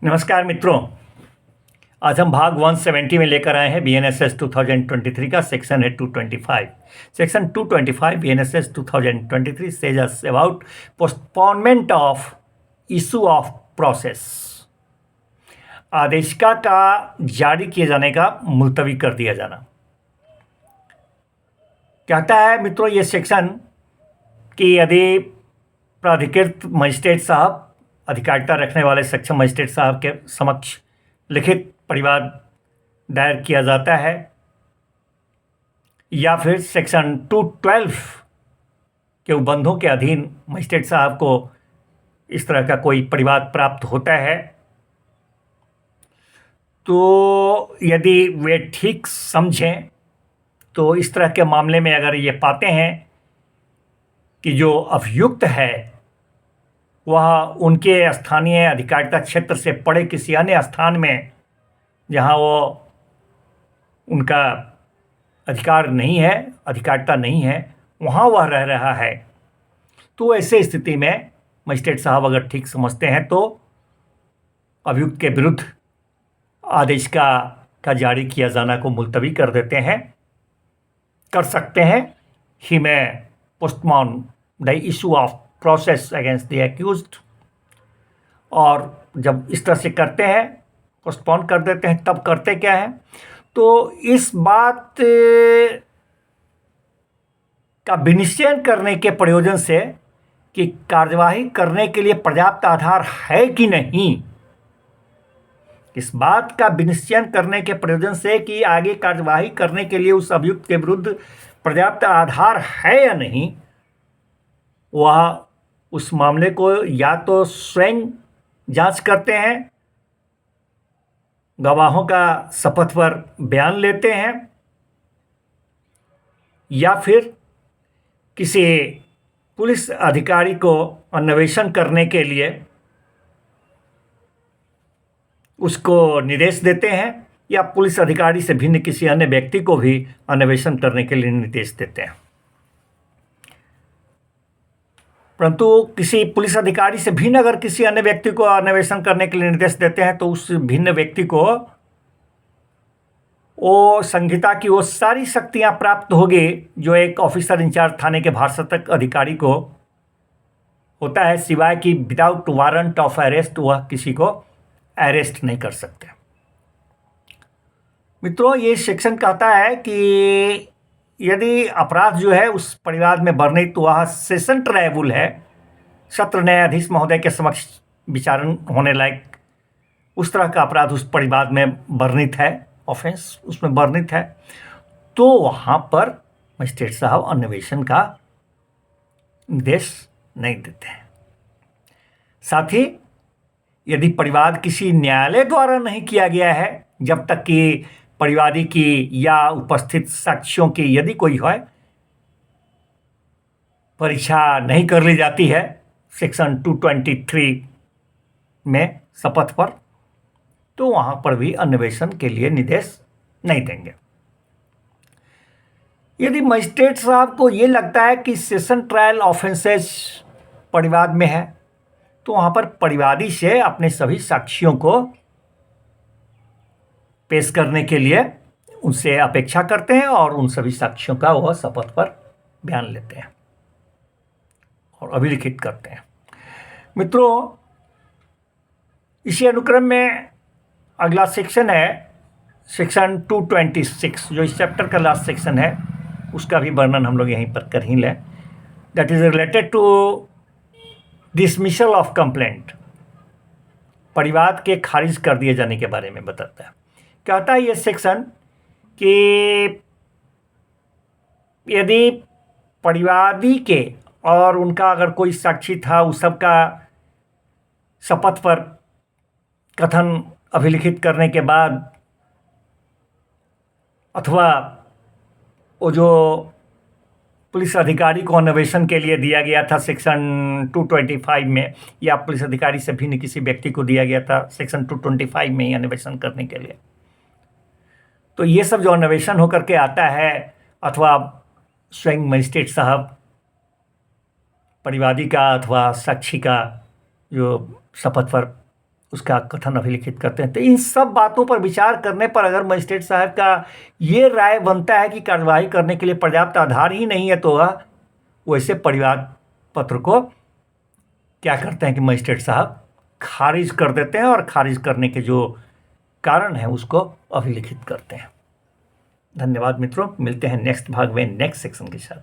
नमस्कार मित्रों। आज हम भाग 170 में लेकर आए हैं बीएनएसएस 2023 का सेक्शन है 225। Section 225 BNSS 2023 says us about postponement of issue of process. आदेशिका का जारी किए जाने का मुलतवी कर दिया जाना। कहता है मित्रों ये सेक्शन कि यदि प्राधिकृत मजिस्ट्रेट साहब, अधिकारिता रखने वाले सक्षम मजिस्ट्रेट साहब के समक्ष लिखित परिवाद दायर किया जाता है या फिर सेक्शन 212 के उपबंधों के अधीन मजिस्ट्रेट साहब को इस तरह का कोई परिवाद प्राप्त होता है, तो यदि वे ठीक समझें तो इस तरह के मामले में अगर ये पाते हैं कि जो अभियुक्त है वह उनके स्थानीय अधिकारिता क्षेत्र से पड़े किसी अन्य स्थान में जहां वो उनका अधिकार नहीं है, अधिकारिता नहीं है, वहां वह रह रहा है, तो ऐसे स्थिति में मजिस्ट्रेट साहब अगर ठीक समझते हैं तो अभियुक्त के विरुद्ध आदेश का जारी किया जाना को मुलतवी कर देते हैं, कर सकते हैं। ही में postpone the issue of process against the accused. और जब इस तरह से करते हैं, पोस्टपोन कर देते हैं, तब करते क्या है, तो इस बात का विनिश्चय करने के प्रयोजन से कि कार्यवाही करने के लिए पर्याप्त आधार है कि नहीं, इस बात का विनिश्चय करने के प्रयोजन से कि आगे कार्यवाही करने के लिए उस अभियुक्त के विरुद्ध पर्याप्त आधार है या नहीं, वह उस मामले को या तो स्वयं जांच करते हैं, गवाहों का शपथ पर बयान लेते हैं, या फिर किसी पुलिस अधिकारी को अन्वेषण करने के लिए उसको निर्देश देते हैं, या पुलिस अधिकारी से भिन्न किसी अन्य व्यक्ति को भी अन्वेषण करने के लिए निर्देश देते हैं। परंतु किसी पुलिस अधिकारी से भिन्न अगर किसी अन्य व्यक्ति को अन्वेषण करने के लिए निर्देश देते हैं तो उस भिन्न व्यक्ति को वो संहिता की वो सारी शक्तियां प्राप्त होगी जो एक ऑफिसर इंचार्ज थाने के भारसत्तक अधिकारी को होता है, सिवाय कि विदाउट वारंट ऑफ अरेस्ट वह किसी को अरेस्ट नहीं कर सकते। मित्रों ये सेक्शन कहता है कि यदि अपराध जो है उस परिवाद में वर्णित, तो वह सेशन ट्रायबल है, सत्र न्यायाधीश महोदय के समक्ष विचारण होने लायक उस तरह का अपराध उस परिवाद में वर्णित है, ऑफेंस उसमें वर्णित है, तो वहाँ पर मजिस्ट्रेट साहब अन्वेषण का निर्देश नहीं देते हैं। साथ ही यदि परिवाद किसी न्यायालय द्वारा नहीं किया गया है, जब तक कि परिवादी की या उपस्थित साक्ष्यों की यदि कोई है परीक्षा नहीं कर ली जाती है सेक्शन 223 में शपथ पर, तो वहां पर भी अन्वेषण के लिए निर्देश नहीं देंगे। यदि मजिस्ट्रेट साहब को ये लगता है कि सेशन ट्रायल ऑफेंसेस परिवाद में है, तो वहां पर परिवादी से अपने सभी साक्ष्यों को पेश करने के लिए उनसे अपेक्षा करते हैं और उन सभी साक्ष्यों का वह शपथ पर बयान लेते हैं और अभिलिखित करते हैं। मित्रों इसी अनुक्रम में अगला सेक्शन है सेक्शन 226, जो इस चैप्टर का लास्ट सेक्शन है, उसका भी वर्णन हम लोग यहीं पर कर ही लें। That is related to dismissal of complaint, परिवाद के खारिज कर दिए जाने के बारे में बताता है। कहता है ये सेक्शन कि यदि परिवादी के और उनका अगर कोई साक्षी था उस सब का शपथ पर कथन अभिलिखित करने के बाद, अथवा वो जो पुलिस अधिकारी को अन्वेषण के लिए दिया गया था सेक्शन 225 में, या पुलिस अधिकारी से भिन्न किसी व्यक्ति को दिया गया था सेक्शन 225 में ही अन्वेषण करने के लिए, तो ये सब जो अन्वेषण होकर के आता है, अथवा स्वयं मजिस्ट्रेट साहब परिवादी का अथवा साक्षी का जो शपथ पर उसका कथन अभिलिखित करते हैं। तो इन सब बातों पर विचार करने पर अगर मजिस्ट्रेट साहब का ये राय बनता है कि कार्रवाई करने के लिए पर्याप्त आधार ही नहीं है, तो वह वैसे परिवाद पत्र को क्या करते हैं कि मजिस्ट्रेट साहब खारिज कर देते हैं, और खारिज करने के जो कारण है उसको अभिलिखित करते हैं। धन्यवाद मित्रों, मिलते हैं नेक्स्ट भाग में नेक्स्ट सेक्शन के साथ।